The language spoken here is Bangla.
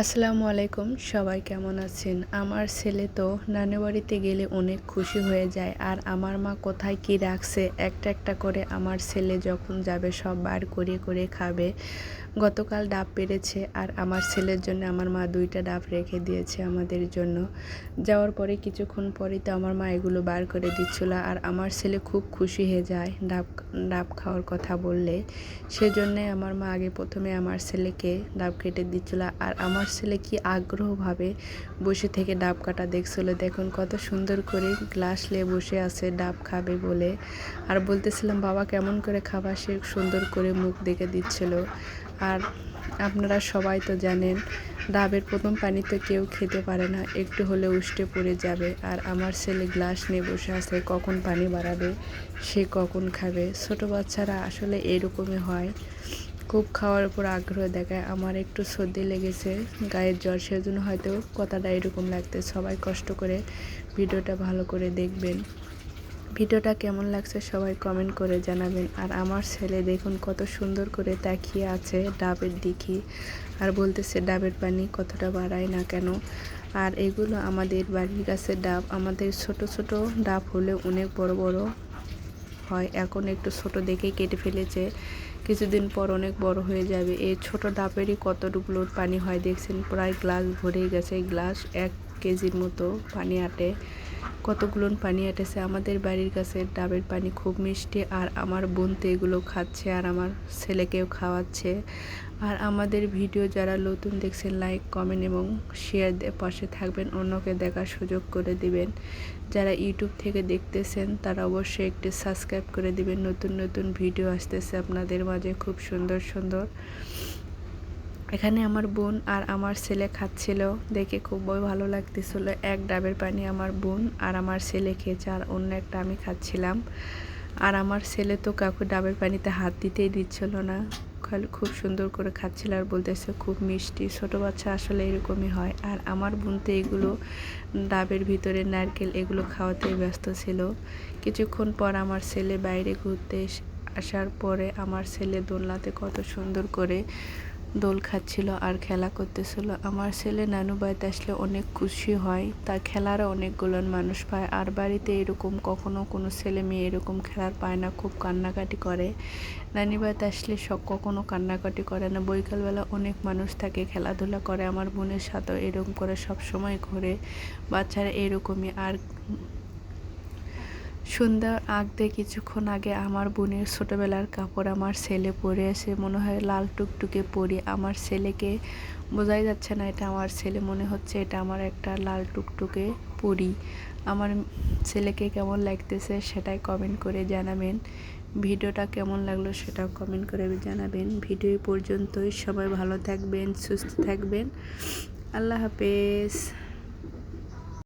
আসসালামু আলাইকুম, সবাই কেমন আছেন? আমার ছেলে তো নানু বাড়িতে গেলে অনেক খুশি হয়ে যায়। আর আমার মা কোথায় কি রাখছে একটা একটা করে আমার ছেলে যখন যাবে সব বার করে করে খাবে। গতকাল ডাব পেড়েছে আর আমার ছেলের জন্য আমার মা 2টা ডাব রেখে দিয়েছে আমাদের জন্য। যাওয়ার পরে কিছুক্ষণ পরেই তো আমার মা এগুলো বার করে দিচ্ছিল আর আমার ছেলে খুব খুশি হয়ে যায় ডাব ডাব খাওয়ার কথা বললে। সেজন্যে আমার মা আগে প্রথমে আমার ছেলেকে ডাব কেটে দিচ্ছিল আর আমার ছেলে কি আগ্রহভাবে বসে থেকে ডাব কাটা দেখছিল। দেখুন কত সুন্দর করে গ্লাস নিয়ে বসে আছে ডাব খাবে বলে। আর বলতেছিলাম বাবা কেমন করে খাবা, সে সুন্দর করে মুখ দেখে দিচ্ছিল। আর আপনারা সবাই তো জানেন ডাবের প্রথম পানি তো কেউ খেতে পারে না, একটু হলে উষ্টে পড়ে যাবে। আর আমার ছেলে গ্লাস নিয়ে বসে আছে, কখন পানি বাড়াবে সে কখন খাবে। ছোট বাচ্চারা আসলে এরকমই হয়, খুব খাওয়ার উপর আগ্রহ দেখায়। আমার একটু সর্দি লেগেছে, গায়ের জ্বর, সেজন্য হয়তো কথাটা এরকম লাগতে। সবাই কষ্ট করে ভিডিওটা ভালো করে দেখবেন। ভিডিওটা কেমন লাগছে সবাই কমেন্ট করে জানাবেন। আর আমার ছেলে দেখুন কত সুন্দর করে তাকিয়ে আছে ডাবের দিকে আর বলতেছে ডাবের পানি কতটা বাড়ায় না কেন। আর এগুলো আমাদের বাড়ির গাছের ডাব। আমাদের ছোট ছোট ডাব হলে অনেক বড় বড় হয়, এখন একটু ছোট দেখেই কেটে ফেলেছে, কিছুদিন পর অনেক বড় হয়ে যাবে। এই ছোট ডাবেরই কতটুকু পানি হয় দেখছেন, প্রায় গ্লাস ভরে গেছে। গ্লাস 1 কেজির মতো পানি আটে, কতগুলো পানি আটেছে। আমাদের বাড়ির কাছে ডাবের পানি খুব মিষ্টি। আর আমার বোন তো এগুলো খাচ্ছে আর আমার ছেলেকেও খাওয়াচ্ছে। আর আমাদের ভিডিও যারা নতুন দেখছেন লাইক কমেন্ট এবং শেয়ার দিয়ে পাশে থাকবেন, অন্যকে দেখার সুযোগ করে দিবেন। যারা ইউটিউব থেকে দেখতেছেন তারা অবশ্যই একটু সাবস্ক্রাইব করে দিবেন। নতুন নতুন ভিডিও আসতেছে আপনাদের মাঝে খুব সুন্দর সুন্দর। এখানে আমার বোন আর আমার ছেলে খাচ্ছিল, দেখে খুবই ভালো লাগতেছিল। এক ডাবের পানি আমার বোন আর আমার ছেলে খেয়েছে আর অন্য একটা আমি খাচ্ছিলাম। আর আমার ছেলে তো কাকু ডাবের পানিতে হাত দিতেই দিচ্ছিল না, খুব সুন্দর করে খাচ্ছিল আর বলতেছে খুব মিষ্টি। ছোটো বাচ্চা আসলে এরকমই হয়। আর আমার বোন তো এগুলো ডাবের ভিতরে নারকেল এগুলো খাওয়াতেই ব্যস্ত ছিল। কিছুক্ষণ পর আমার ছেলে বাইরে ঘুরতে আসার পরে আমার ছেলে দোলনাতে কত সুন্দর করে দোল খাচ্ছিল আর খেলা করতেছিল। আমার ছেলে নানু বাড়িতে আসলে অনেক খুশি হয়, তার খেলারও অনেকগুলো মানুষ পায়। আর বাড়িতে এরকম কখনো কোনো ছেলে মেয়ে এরকম খেলার পায় না, খুব কান্নাকাটি করে। নানি বাড়িতে আসলে কখনো কান্নাকাটি করে না, বৈকালবেলা অনেক মানুষ থাকে, খেলাধুলা করে। আমার বোনের সাথেও এরকম করে সব সময় ঘোরে, বাচ্চারা এরকমই। আর সন্ধ্যার কিছুক্ষণ আগে আমার বোনের ছোটোবেলার কাপড় আমার ছেলে পরে এসে মনে হয় লাল টুকটুকে পরি। আমার ছেলেকে বোঝাই যাচ্ছে না এটা আমার ছেলে, মনে হচ্ছে এটা আমার একটা লাল টুকটুকে পরি। আমার ছেলেকে কেমন লাগতেছে সেটাই কমেন্ট করে জানাবেন। ভিডিওটা কেমন লাগলো সেটাও কমেন্ট করে জানাবেন। ভিডিও পর্যন্তই, সবাই ভালো থাকবেন, সুস্থ থাকবেন। আল্লাহ হাফেজ।